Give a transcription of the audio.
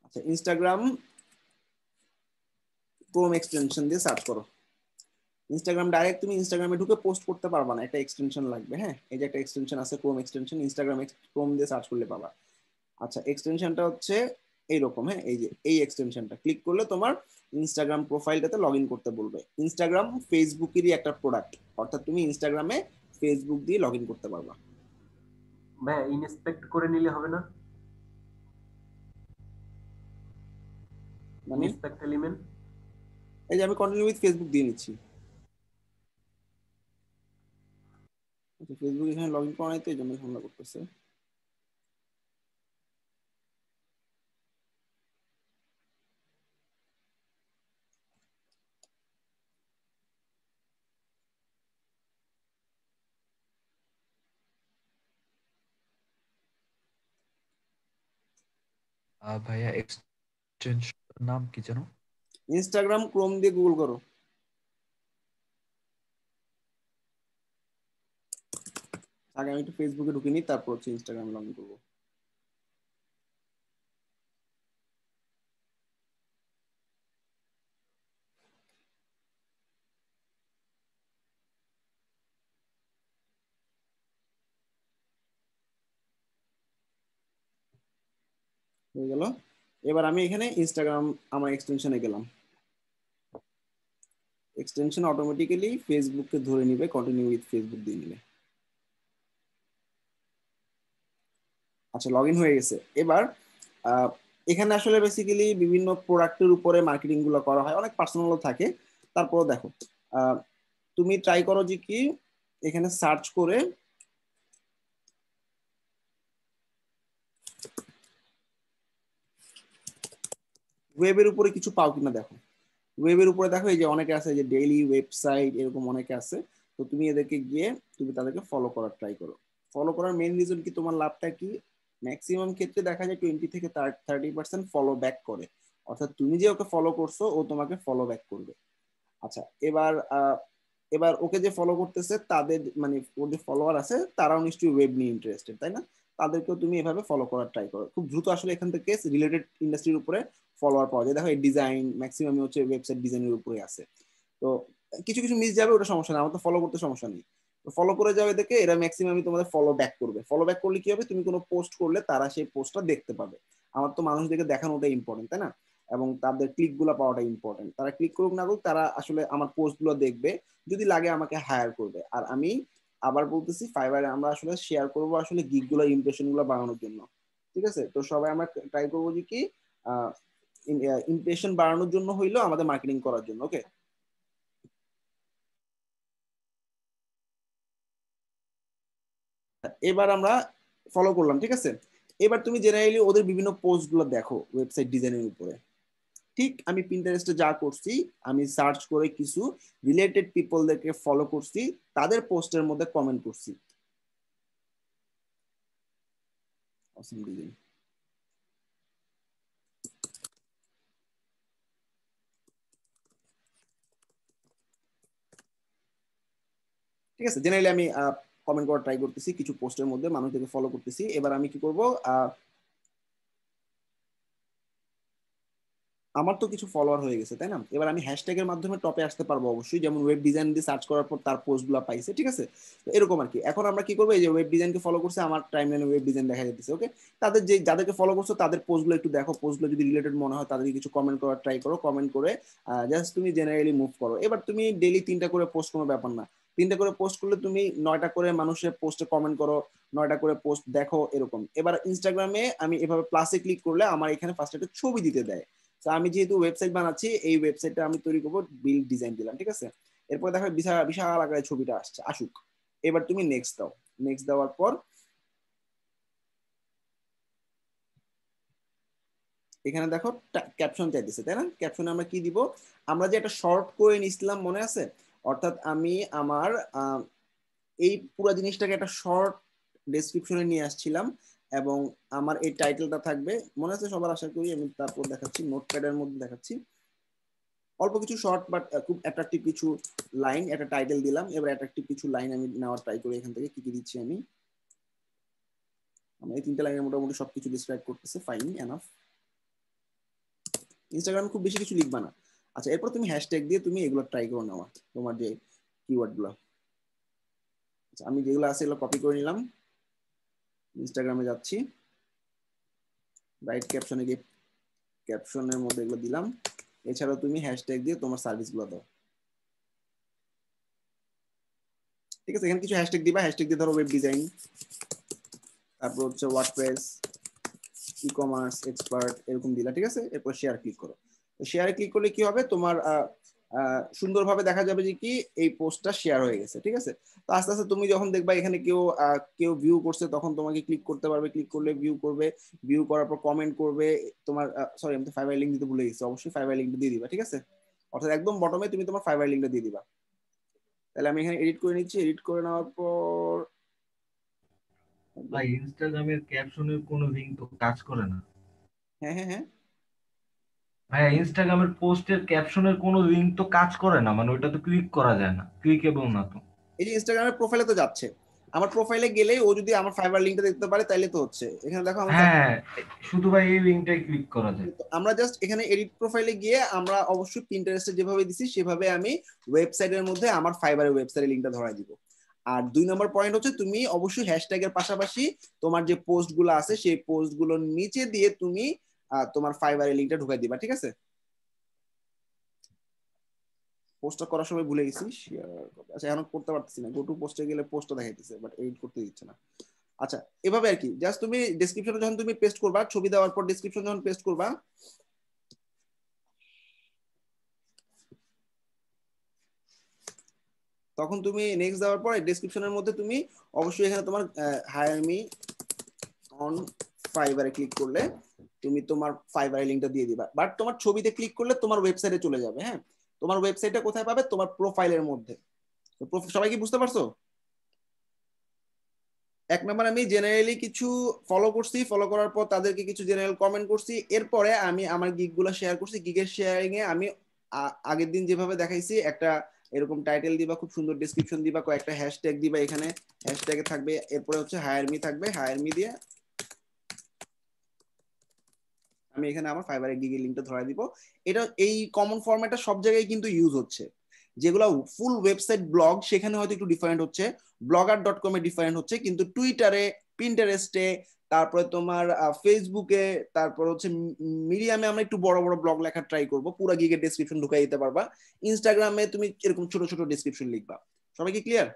আচ্ছা, Instagram Chrome extension দিয়ে search করো। ইনস্টাগ্রাম ডাইরেক্ট তুমি ইনস্টাগ্রামে ঢুকে পোস্ট করতে পারবা না, একটা এক্সটেনশন লাগবে। হ্যাঁ, এই যে একটা এক্সটেনশন আছে ক্রোম এক্সটেনশন, ইনস্টাগ্রাম ক্রোম দিয়ে সার্চ করলে পাবা। আচ্ছা, এক্সটেনশনটা হচ্ছে এইরকম। হ্যাঁ, এই যে এই এক্সটেনশনটা ক্লিক করলে তোমার ইনস্টাগ্রাম প্রোফাইলটাতে লগ ইন করতে বলবে। ইনস্টাগ্রাম ফেসবুকেরই একটা প্রোডাক্ট, অর্থাৎ তুমি ইনস্টাগ্রামে ফেসবুক দিয়ে লগ ইন করতে পারবা। ভাইয়া ইনস্পেক্ট করে নিলে হবে না? মানে ইনস্পেক্ট এলিমেন্ট। এই যে আমি কন্টিনিউ উইথ ফেসবুক দিয়ে নিচ্ছি। আচ্ছা, ফেসবুক এখানে লগ ইন করা নাই তো এই জন্য ঝামেলা করতেছে। ভাইয়া এক্সটেনশন নাম কি যেন? ইনস্টাগ্রাম ক্রোম দিয়ে গুগল করো। আগে আমি একটু ফেসবুকে ঢুকে নিই, তারপর হচ্ছে ইনস্টাগ্রাম লগ ইন করবো। হয়ে গেল। এবার আমি এখানে ইনস্টাগ্রাম আমার এক্সটেনশনে গেলাম। এক্সটেনশন অটোমেটিক্যালি ফেসবুককে ধরে নিবে, কন্টিনিউ উইথ ফেসবুক দিয়ে নিবে। আচ্ছা, লগ ইন হয়ে গেছে। এবার আহ, এখানে আসলে বেসিক্যালি বিভিন্ন প্রোডাক্টের উপরে মার্কেটিং গুলো করা হয়, অনেক পার্সোনালও থাকে। তারপর দেখো, আহ, তুমি ট্রাই করো যে কি এখানে সার্চ করে ওয়েবের উপরে কিছু পাও কিনা দেখো। ওয়েবের উপরে দেখো এই যে অনেকে আছে, যে ডেইলি ওয়েবসাইট এরকম অনেকে আছে। তো তুমি এদেরকে গিয়ে তুমি তাদেরকে ফলো করার ট্রাই করো। ফলো করার মেইন রিজন কি, তোমার লাভটা কি? ম্যাক্সিমাম ক্ষেত্রে দেখা যায় 20 থেকে 30% ফলো ব্যাক করে, অর্থাৎ তুমি যে ওকে ফলো করছো ও তোমাকে ফলো ব্যাক করবে। আচ্ছা, এবার ওকে যে ফলো করতেছে তাদের মানে ওর যে ফলোয়ার আছে তারাও নিশ্চয়ই ওয়েব নিয়ে ইন্টারেস্টেড, তাই না? তাদেরকেও তুমি এভাবে ফলো করার ট্রাই করো। খুব দ্রুত আসলে এখান থেকে রিলেটেড ইন্ডাস্ট্রির উপরে ফলোয়ার পাওয়া যায়। দেখো এই ডিজাইন ম্যাক্সিমাম হচ্ছে ওয়েবসাইট ডিজাইনের উপরে আছে। তো কিছু কিছু মিস যাবে, ওটা সমস্যা নেই, আমার তো ফলো করতে সমস্যা নেই। তো ফলো করে যাবে দেখে এরা ম্যাক্সিমামই তোমাদের ফলো ব্যাক করবে। ফলো ব্যাক করলে কি হবে, তুমি কোনো পোস্ট করলে তারা সেই পোস্টটা দেখতে পাবে। আমার তো মানুষদেরকে দেখানোটা ইম্পর্টেন্ট, তাই না? এবং তাদের ক্লিক গুলো পাওয়াটা ইম্পর্টেন্ট। তারা ক্লিক করুক না করুক, তারা আসলে আমার পোস্ট গুলো দেখবে, যদি লাগে আমাকে হায়ার করবে। আর আমি আবার বলতেছি, ফাইবারে আমরা আসলে শেয়ার করবো আসলে গিগ গুলো, ইমপ্রেশন গুলো বাড়ানোর জন্য। ঠিক আছে, তো সবাই আমরা ট্রাই করবো যে কি ইমপ্রেশন বাড়ানোর জন্য হইলো আমাদের মার্কেটিং করার জন্য। ওকে, এবার আমরা ফলো করলাম, ঠিক আছে। এবার তুমি জেনারেলি ওদের বিভিন্ন পোস্ট গুলো দেখো ওয়েবসাইট ডিজাইনের উপরে। ঠিক আমি পিন্টারেস্টে যা করছি, আমি সার্চ করে কিছু রিলেটেড পিপলদেরকে ফলো করছি, তাদের পোস্টের মধ্যে কমেন্ট করছি। Awesome design। ঠিক আছে, জেনারেলি আমি কমেন্ট করার ট্রাই করতেছি কিছু পোস্টের মধ্যে, মানুষদেরকে ফলো করতেছি। এবার আমি কি করব, আমার তো কিছু ফলোয়ার হয়ে গেছে, তাই না? এবার আমি হ্যাশট্যাগের মাধ্যমে টপে আসতে পারবো অবশ্যই, যেমন ওয়েব ডিজাইন দিয়ে সার্চ করার পর তার পোস্টগুলো পাইছে। ঠিক আছে, তো এরকম আর কি। এখন আমরা কি করবো, এই যে ওয়েব ডিজাইনকে ফলো করছে, আমার টাইমলাইনে ওয়েব ডিজাইন দেখা যাচ্ছে। ওকে, তাদের যে যাদেরকে ফলো করছো তাদের পোস্টগুলো একটু দেখো, পোস্টগুলো যদি রিলেটেড মনে হয় তাদেরকে কিছু কমেন্ট করার ট্রাই করো। কমেন্ট করে জাস্ট তুমি জেনারেলি মুভ করো। এবার তুমি ডেইলি 3টা করে পোস্ট, কোনো ব্যাপার না। 3টা করে পোস্ট করলে তুমি 9টা করে মানুষের পোস্টে কমেন্ট করো, 9টা করে পোস্ট দেখো, এরকম। এবার ইনস্টাগ্রামে আমি এভাবে প্লাসে ক্লিক করলে আমার এখানে ফার্স্ট একটা ছবি দিতে দেয়। তো আমি যেহেতু ওয়েবসাইট বানাচ্ছি, এই ওয়েবসাইটটা আমি তৈরি করবো, বিল্ড ডিজাইন দিলাম। ঠিক আছে, এরপর দেখো বিশাল বিশাল আকারে ছবিটা আসছে, আসুক। এবার তুমি নেক্সট দাও। নেক্সট দেওয়ার পর এখানে দেখো ক্যাপশন চাইতেছে, তাই না? ক্যাপশনে আমরা কি দিব, আমরা যে একটা শর্ট করে নিছিলাম মনে আছে, অর্থাৎ আমি আমার এই পুরো জিনিসটাকে একটা শর্ট ডেসক্রিপশনে নিয়ে আসছিলাম, এবং আমার এই টাইটেলটা থাকবে মনে আছে সবার, আশা করি। আমি তারপর দেখাচ্ছি, নোটপ্যাডের মধ্যে দেখাচ্ছি। অল্প কিছু শর্ট বাট খুব অ্যাট্রাকটিভ কিছু লাইন, একটা টাইটেল দিলাম। এবার অ্যাট্রাকটিভ কিছু লাইন আমি নেওয়ার ট্রাই করি। এখান থেকে কি কি দিচ্ছি আমি, এই 3টা লাইনের মোটামুটি সবকিছু ডিসক্রাইব করতেছে, ফাইন এনাফ। ইনস্টাগ্রামে খুব বেশি কিছু লিখবা না। আচ্ছা, এরপর তুমি হ্যাশট্যাগ দিয়ে তুমি এগুলো ট্রাই করো নেওয়া, তোমার যে কিওয়ার্ড গুলো। আচ্ছা, আমি যেগুলো আছে এগুলো কপি করে নিলাম, ইনস্টাগ্রামে যাচ্ছি, রাইট ক্যাপশনে গিয়ে ক্যাপশনের মধ্যে এগুলো দিলাম। এছাড়াও তুমি হ্যাশট্যাগ দিয়ে তোমার সার্ভিস গুলো দাও। ঠিক আছে, এখানে কিছু হ্যাশট্যাগ দিবা, হ্যাশট্যাগ দিয়ে ধরো ওয়েব ডিজাইন, তারপর হচ্ছে ওয়ার্ডপ্রেস, ই কমার্স এক্সপার্ট, এরকম দিলা। ঠিক আছে, এরপর শেয়ার ক্লিক করো। শেয়ারে ক্লিক করলে কি হবে, তোমার সুন্দরভাবে দেখা যাবে যে কি এই পোস্টটা শেয়ার হয়ে গেছে। ঠিক আছে, তো আস্তে আস্তে তুমি যখন দেখবা এখানে কেউ ভিউ করছে, তখন তোমাকে ক্লিক করতে পারবে, ক্লিক করলে ভিউ করবে, ভিউ করার পর কমেন্ট করবে। তোমার সরি, আমি তো ফাইবার লিঙ্ক দিতে ভুলে গেছি, অবশ্যই ফাইবার লিঙ্কটা দিয়ে দিবা। ঠিক আছে, অর্থাৎ একদম বটমে তুমি তোমার ফাইবার লিঙ্কটা দিয়ে দিবা। তাহলে আমি এখানে এডিট করে নিচ্ছি, এডিট করে নেওয়ার পর ভাই ইনস্টাগ্রামের ক্যাপশনের কোনো লিঙ্ক তো কাজ করে না। হ্যাঁ হ্যাঁ হ্যাঁ, ভাই ইনস্টাগ্রামের পোস্টের ক্যাপশনের কোনো লিঙ্ক তো কাজ করে না, মানে ওইটা তো ক্লিক করা যায় না, ক্লিকেবল না তো। এই যে ইনস্টাগ্রামের প্রোফাইলে তো যাচ্ছে, আমার প্রোফাইলে গেলে ও যদি আমার ফাইবার লিঙ্কটা দেখতে পারে তাইলে তো হচ্ছে। এখানে দেখো আমি হ্যাঁ, শুধু ভাই এই লিঙ্কটাই ক্লিক করা যায়। আমরা জাস্ট এখানে এডিট প্রোফাইলে গিয়ে আমরা অবশ্যই পিন্টারেস্টে যেভাবে দিছি সেভাবে আমি ওয়েবসাইটের মধ্যে আমার ফাইবারের ওয়েবসাইটের লিঙ্কটা ধরাই দিব। আর 2 নম্বর পয়েন্ট হচ্ছে তুমি অবশ্যই হ্যাশট্যাগের পাশাপাশি তোমার যে পোস্ট গুলো আছে সেই পোস্ট গুলোর নিচে দিয়ে তুমি তোমার ফাইবারের লিঙ্কটা ঢুকাই দিবা। ঠিক আছে, পোস্টটা করার সময় ভুলে গেছি শেয়ার। আচ্ছা, এখন করতে পারতেছি না, গো টু পোস্টে গেলে পোস্টটা দেখাইতেছে বাট এডিট করতে দিচ্ছে না। আচ্ছা, এভাবে আর কি, জাস্ট তুমি ডেসক্রিপশনে যখন তুমি পেস্ট করবা, ছবি দেওয়ার পর ডেসক্রিপশন যখন পেস্ট করবা, তখন তুমি নেক্সট দেওয়ার পর ডেসক্রিপশনের মধ্যে তুমি অবশ্যই এখানে তোমার হায়ার মি অন ফাইবারে ক্লিক করলে তুমি তোমার ফাইবারের লিঙ্কটা দিয়ে দিবা। বাট তোমার ছবিতে ক্লিক করলে তোমার ওয়েবসাইটে চলে যাবে। হ্যাঁ, তোমার ওয়েবসাইটটা কোথায় পাবে, তোমার প্রোফাইলের মধ্যে। সবাই কি বুঝতে পারছো? 1 নম্বর আমি জেনারেলি কিছু ফলো করছি, ফলো করার পর তাদেরকে কিছু জেনারেল কমেন্ট করছি, এরপরে আমি আমার গিগ গুলো শেয়ার করছি। গিগের শেয়ারিং এ আমি আগের দিন যেভাবে দেখাইছি একটা এরকম টাইটেল দিবা, খুব সুন্দর ডেসক্রিপশন দিবা, কয়েকটা হ্যাশট্যাগ দিবা, এখানে হ্যাশট্যাগে থাকবে, এরপরে হচ্ছে হায়ার মি থাকবে, হায়ার মি দিয়ে আমি এখানে আমার ফাইবারের গিগের লিঙ্কটা ধরাই দিব। এটা এই কমন ফরম্যাটটা সব জায়গায় কিন্তু ইউজ হচ্ছে। যেগুলো ফুল ওয়েবসাইট ব্লগ সেখানে হয়তো একটু ডিফারেন্ট হচ্ছে, blogger.com এ ডিফারেন্ট হচ্ছে, কিন্তু টুইটারে, পিন্টারেস্টে, তারপরে তোমার ফেসবুকে, তারপর হচ্ছে মিডিয়ামে আমরা একটু বড় বড় ব্লগ লেখা ট্রাই করব, পুরো গিগের ডেসক্রিপশন ঢুকাই দিতে পারবা। ইনস্টাগ্রামে তুমি এরকম ছোট ছোট ডেসক্রিপশন লিখবা। সবাই কি ক্লিয়ার?